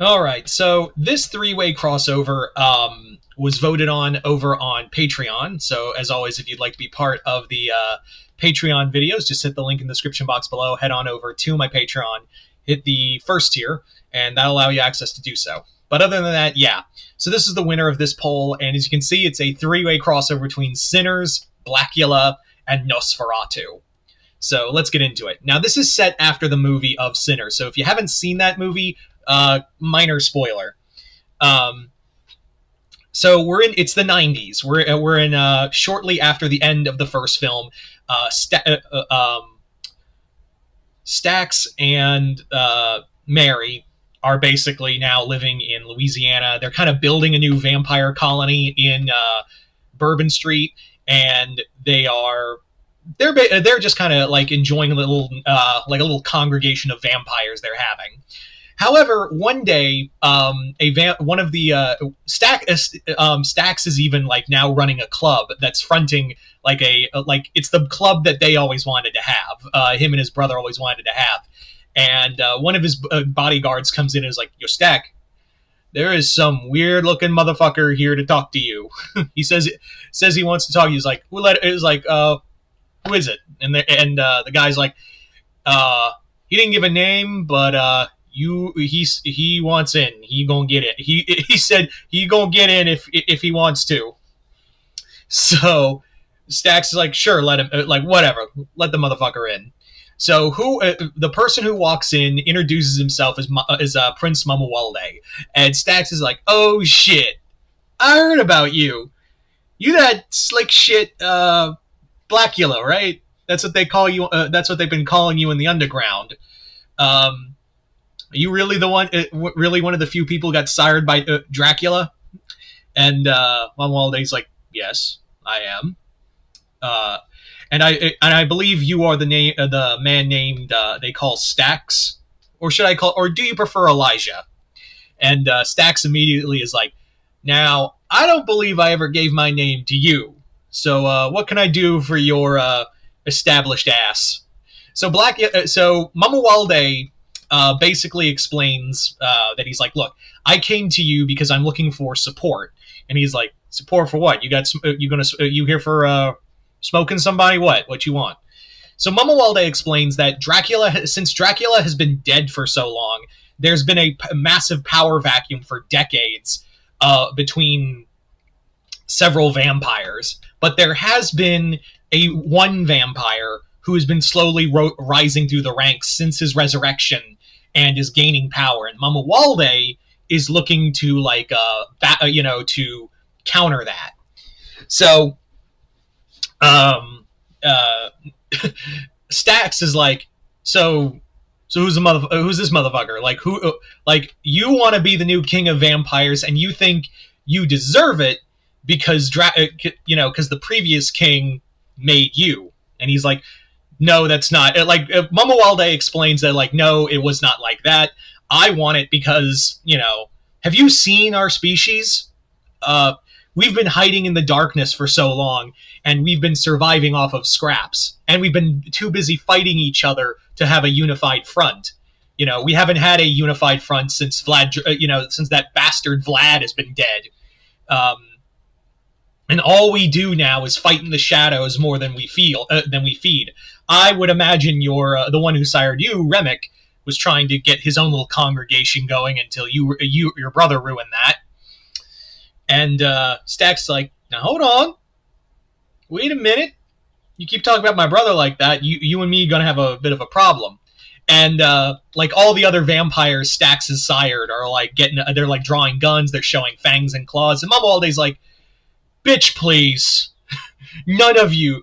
All right, so this three-way crossover was voted on over on Patreon. So as always, if you'd like to be part of the Patreon videos, just hit the link in the description box below. Head on over to my Patreon, hit the first tier, and that'll allow you access to do so. But other than that, yeah. So this is the winner of this poll, and as you can see, it's a three-way crossover between Sinners, Blacula, and Nosferatu. So let's get into it. Now, this is set after the movie of Sinners, so if you haven't seen that movie, minor spoiler. Um, so it's the 90s. We're in shortly after the end of the first film. Stax and Mary are basically now living in Louisiana. They're kind of building a new vampire colony in Bourbon Street, and they're just kind of like enjoying a little congregation of vampires they're having. However, one day, one of the Stax is even like now running a club that's fronting like it's the club that they always wanted to have. Him and his brother always wanted to have, and one of his bodyguards comes in and is like, "Yo, Stack, there is some weird looking motherfucker here to talk to you." He says he wants to talk. He's like, "Who is it?" And the guy's like, he didn't give a name, but he wants in. He gonna get it. He said he gonna get in if he wants to. So Stax is like, sure, let him, like, whatever, let the motherfucker in. So the person who walks in introduces himself as Prince Mamuwalde, and Stax is like, oh shit, I heard about you. You that slick shit, Blacula, right? That's what they call you. That's what they've been calling you in the underground. Are you really the one? Really one of the few people who got sired by Dracula? And Mamuwalde's like, yes, I am. And I believe you are the man named they call Stax, or do you prefer Elijah? And Stax immediately is like, now I don't believe I ever gave my name to you. So what can I do for your established ass? So Mamuwalde basically explains that he's like, look, I came to you because I'm looking for support. And he's like, support for what? You here for smoking somebody? What you want? So Mamuwalde explains that since Dracula has been dead for so long, there's been a massive power vacuum for decades between several vampires. But there has been one vampire who has been slowly rising through the ranks since his resurrection and is gaining power. And Mamuwalde is looking to to counter that. So Stax is like, so who's this motherfucker? Like, you want to be the new king of vampires, and you think you deserve it because because the previous king made you. And he's like, no, that's not. Mamuwalde explains that, like, no, it was not like that. I want it because, have you seen our species? We've been hiding in the darkness for so long, and we've been surviving off of scraps, and we've been too busy fighting each other to have a unified front. We haven't had a unified front since since that bastard Vlad has been dead. And all we do now is fight in the shadows more than we feed. I would imagine the one who sired you, Remick, was trying to get his own little congregation going until your brother ruined that. And Stack's like, now hold on, wait a minute. You keep talking about my brother like that, you and me are gonna have a bit of a problem. And like all the other vampires Stax has sired are like they're like drawing guns, they're showing fangs and claws, and Mamuwalde's like, bitch, please. None of you,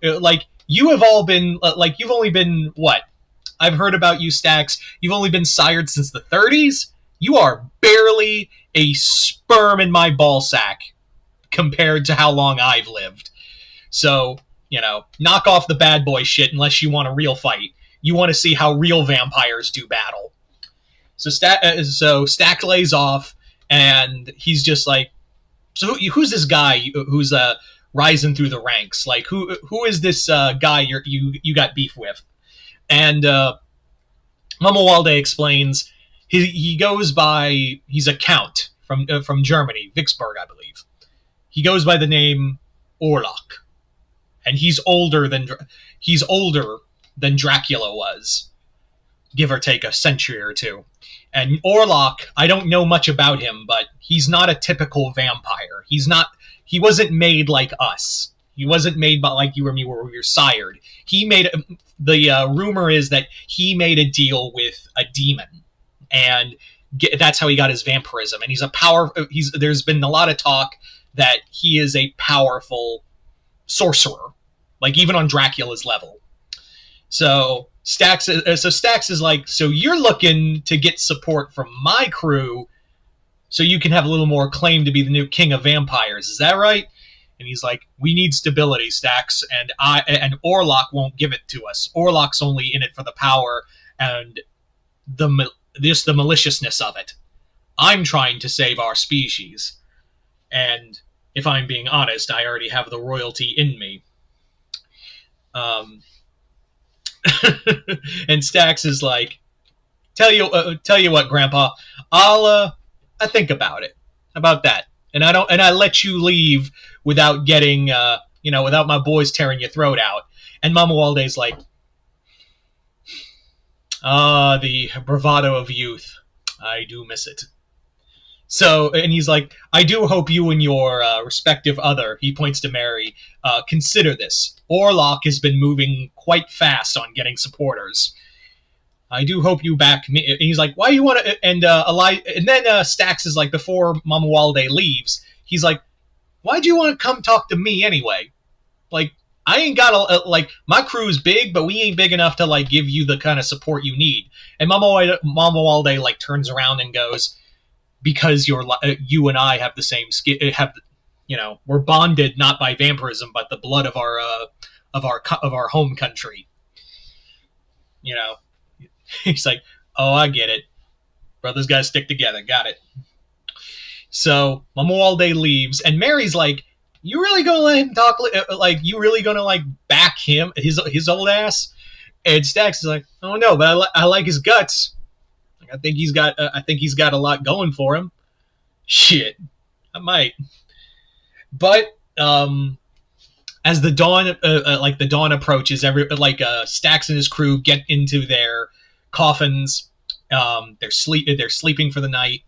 you have all been, you've only been, what? I've heard about you, Stax. You've only been sired since the 30s? You are barely a sperm in my ball sack compared to how long I've lived. So, knock off the bad boy shit unless you want a real fight. You want to see how real vampires do battle. So Stack lays off, and he's just like, so who's this guy who's rising through the ranks? Like, who is this guy you got beef with? And Mamuwalde explains he goes by, he's a count from Germany, Vicksburg, I believe. He goes by the name Orlok, and he's older than Dracula was, give or take a century or two. And Orlok, I don't know much about him, but he's not a typical vampire. He wasn't made like us. He wasn't made by like you or me, where we were sired. The rumor is that he made a deal with a demon, and that's how he got his vampirism. And there's been a lot of talk that he is a powerful sorcerer, like even on Dracula's level. So Stax is like, so you're looking to get support from my crew so you can have a little more claim to be the new king of vampires. Is that right? And he's like, we need stability, Stax, and Orlok won't give it to us. Orlok's only in it for the power and the maliciousness of it. I'm trying to save our species. And if I'm being honest, I already have the royalty in me. And Stax is like, tell you what, Grandpa, I think about that, and I let you leave without getting, without my boys tearing your throat out. And Mama Walde's like, the bravado of youth, I do miss it. So, and he's like, I do hope you and your respective other, he points to Mary, consider this. Orlok has been moving quite fast on getting supporters. I do hope you back me. And he's like, why do you want to? And then Stax is like, before Mama Walde leaves, he's like, why do you want to come talk to me anyway? Like, I ain't got my crew's big, but we ain't big enough to like give you the kind of support you need. And Mama Walde like turns around and goes, because you and I have the same skin, we're bonded not by vampirism, but the blood of our home country. He's like, oh, I get it. Brothers gotta stick together. Got it. So Mama Walde leaves, and Mary's like, you really gonna let him talk? Like, you really gonna like back him, his old ass? And Stax is like, oh no, but I like his guts. I think he's got a lot going for him. Shit, I might. But as the dawn approaches, Stax and his crew get into their coffins. They're sleeping for the night,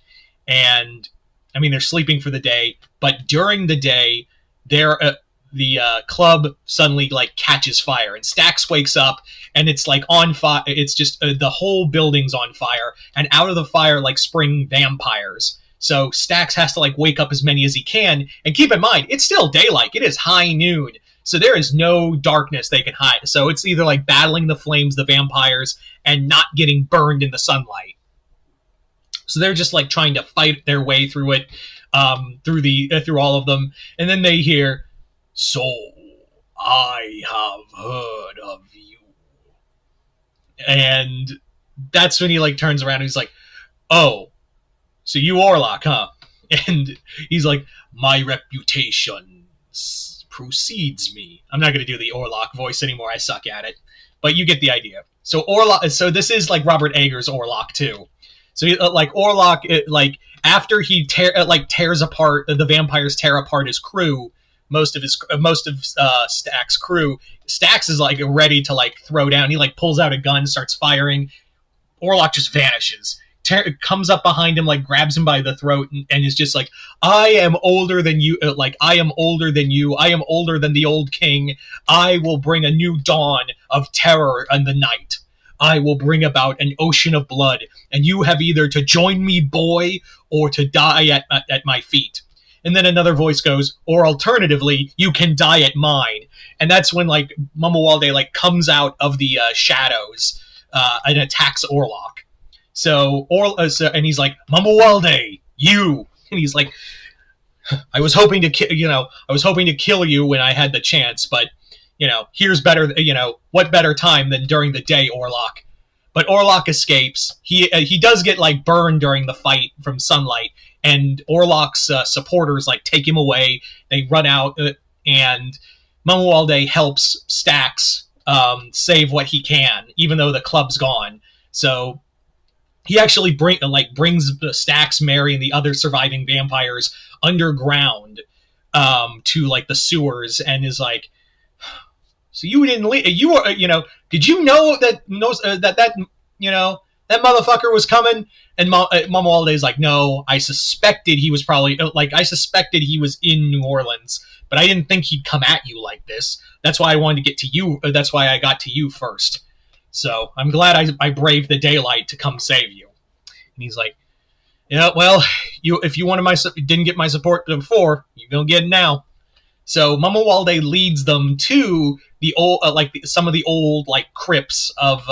and they're sleeping for the day. But during the day, the club suddenly like catches fire, and Stax wakes up, and it's like on fire. It's just the whole building's on fire, and out of the fire like spring vampires. So Stax has to like wake up as many as he can, and keep in mind it's still daylight. It is high noon, so there is no darkness they can hide. So it's either like battling the flames, the vampires, and not getting burned in the sunlight. So they're just like trying to fight their way through it, through all of them, and then they hear, "So I have heard of you," and that's when he like turns around and he's like, "Oh, so you Orlok, huh?" And he's like, "My reputation precedes me." I'm not going to do the Orlok voice anymore. I suck at it. But you get the idea. So so this is like Robert Eggers' Orlok too. So Orlok, after he tears apart, the vampires tear apart his crew, most of Stax's crew. Stax is like ready to like throw down. He like pulls out a gun, starts firing. Orlok just vanishes. Comes up behind him, like grabs him by the throat, and is just like, "I am older than you. I am older than you. I am older than the old king. I will bring a new dawn of terror in the night. I will bring about an ocean of blood, and you have either to join me, boy, or to die at my feet." And then another voice goes, "Or alternatively, you can die at mine." And that's when like Mama Walde like comes out of the shadows and attacks Orlok. And he's like, "Mama Walde, you," and he's like, I was hoping to kill you when I had the chance, but here's better, what better time than during the day, Orlok. But Orlok escapes. He does get like burned during the fight from sunlight, and Orlok's supporters like take him away. They run out, and Mama Walde helps Stax save what he can, even though the club's gone. So he actually brings Stax, Mary, and the other surviving vampires underground to like the sewers, and is like, so you didn't leave. You were, did you know that that motherfucker was coming? And Mama Walde's like, no, I suspected he was probably I suspected he was in New Orleans, but I didn't think he'd come at you like this. That's why I wanted to get to you. That's why I got to you first. So I'm glad I braved the daylight to come save you. And he's like, yeah, well, if you didn't get my support before, you're gonna get it now. So Mama Walde leads them to the old, some of the old crypts of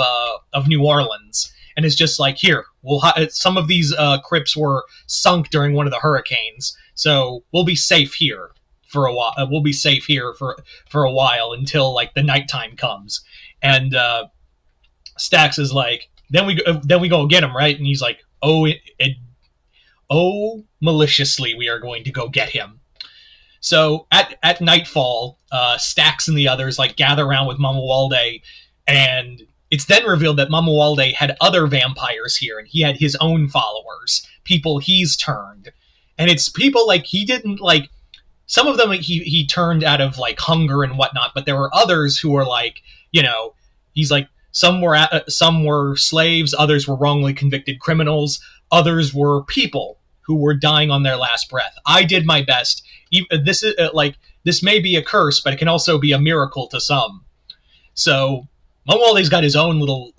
New Orleans, and it's just like, here, some of these crypts were sunk during one of the hurricanes, so we'll be safe here for a while. We'll be safe here for a while until the nighttime comes. And Stax is like, then we go get him, right? And he's like, maliciously we are going to go get him. So at nightfall, Stax and the others gather around with Mama Walde, and it's then revealed that Mama Walde had other vampires here, and he had his own followers, people he's turned, and it's people he didn't some of them he turned out of hunger and whatnot, but there were others who were he's some were slaves, others were wrongly convicted criminals, others were people who were dying on their last breath. I did my best. This is this may be a curse, but it can also be a miracle to some. So Mama Walde's got his own little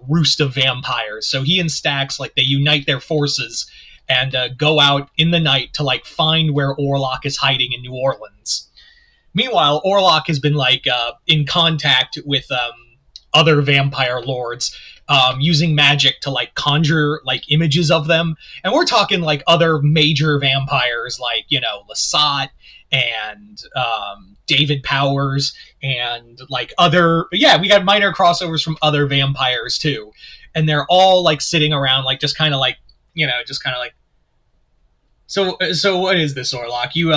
roost of vampires. So he and Stax they unite their forces and go out in the night to find where Orlok is hiding in New Orleans. Meanwhile, Orlok has been in contact with other vampire lords, using magic to conjure images of them, and we're talking other major vampires Lasat and David Powers and other, we got minor crossovers from other vampires too, and they're all sitting around just kind of so what is this, Orlok? You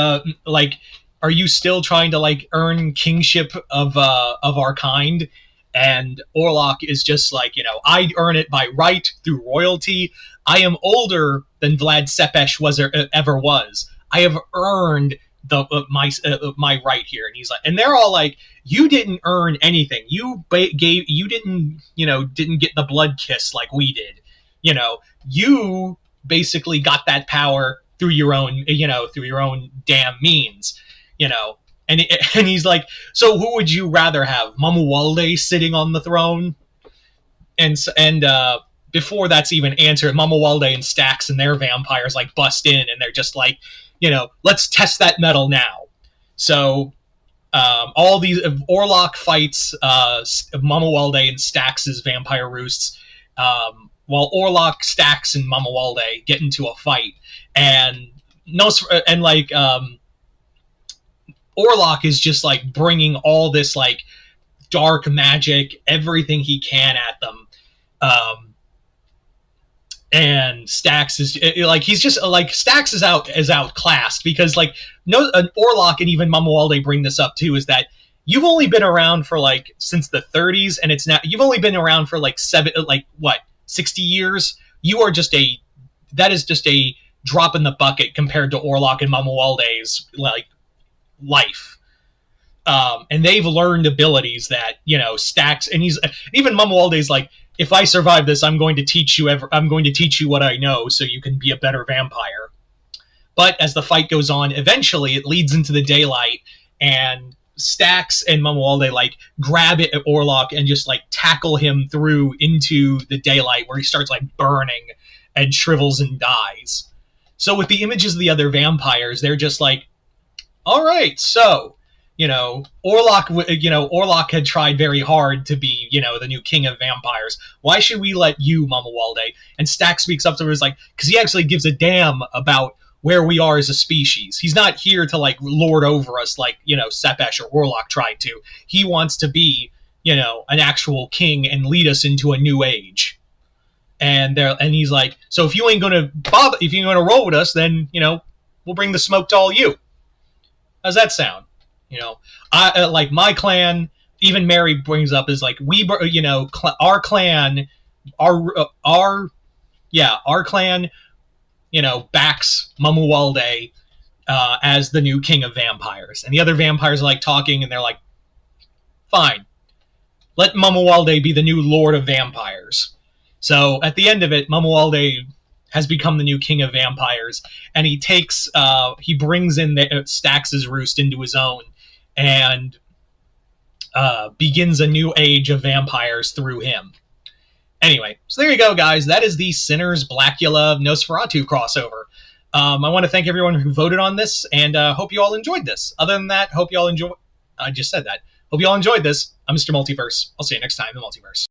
are you still trying to earn kingship of our kind? And Orlok is just I earn it by right through royalty. I am older than Vlad Tepes ever was. I have earned my right here. And he's and they're all you didn't earn anything. You didn't get the blood kiss like we did. You basically got that power through your own damn means. And he's like, so who would you rather have, Mama Walde sitting on the throne? And before that's even answered, Mama Walde and Stax and their vampires bust in, and they're just let's test that metal now. So all these Orlok fights Mama Walde and Stax's vampire roosts, while Orlok, Stax, and Mama Walde get into a fight, and Orlok is just bringing all this dark magic, everything he can at them, and Stax is he's just Stax is outclassed because Orlok and even Mama Walde bring this up too, is that you've only been around for since the 30s, and you've only been around for 60 years. You are that is just a drop in the bucket compared to Orlok and Mama Walde's life. And they've learned abilities that Stax, and even Mama Walde's if I survive this, I'm going to teach you what I know so you can be a better vampire. But as the fight goes on, eventually it leads into the daylight, and Stax and Mama Walde grab it at Orlok and just tackle him through into the daylight, where he starts burning and shrivels and dies. So with the images of the other vampires, they're just all right, so Orlok had tried very hard to be the new king of vampires. Why should we let you, Mama Walde? And Stax speaks up to her, because he actually gives a damn about where we are as a species. He's not here to lord over us Tepes or Orlok tried to. He wants to be an actual king and lead us into a new age. And he's so if you ain't gonna roll with us, then we'll bring the smoke to all you. How's that sound? I my clan. Even Mary brings up is our clan our clan, backs Mamuwalde as the new king of vampires. And the other vampires are like talking, and they're like, fine, let Mamuwalde be the new lord of vampires. So at the end of it, Mamuwalde has become the new king of vampires, and he brings in Stax's roost into his own, and begins a new age of vampires through him. Anyway, so there you go, guys. That is the Sinners, Blacula, Nosferatu crossover. I want to thank everyone who voted on this, and hope you all enjoyed this. Other than that, hope you all enjoy. I just said that. Hope you all enjoyed this. I'm Mr. Multiverse. I'll see you next time in the Multiverse.